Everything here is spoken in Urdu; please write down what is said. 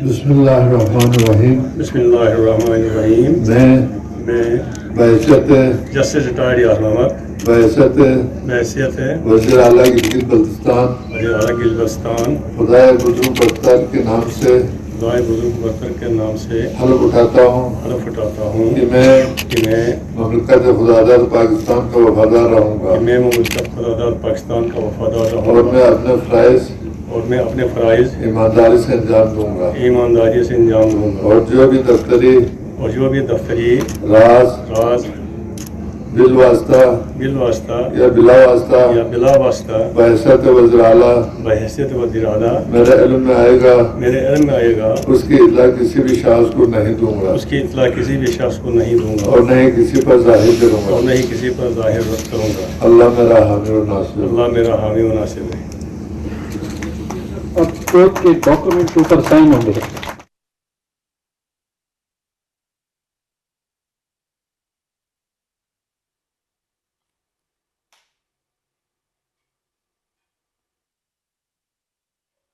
بسم اللہ الرحمن الرحیم. بسم اللہ الرحمن الرحیم. میں بحیثیت جسٹس ریٹائرڈ یاسر احمد بحیثیت وزیر اعلیٰ گلگت بلتستان وزیر اعلیٰ گلگستان خدائے بزرگ برتر کے نام سے خدائے بزرگ برتر کے نام سے حلف اٹھاتا ہوں کہ میں مملکت خداداد پاکستان کا وفادار رہوں گا مملکت خداداد پاکستان کا وفادار رہوں اور میں اپنے فرائض ایمانداری سے انجام دوں گا اور جو بھی دفتری راز بالواسطہ یا بلا واسطہ بحیثیت وزیر اعلیٰ میرے علم میں آئے گا اس کی اطلاع کسی بھی شخص کو نہیں دوں گا اور نہ ہی کسی پر ظاہر کروں گا. اللہ میرا حامی و ناصر ہے. اب ایک ڈاکومنٹ کے اوپر سائن ہوں گے.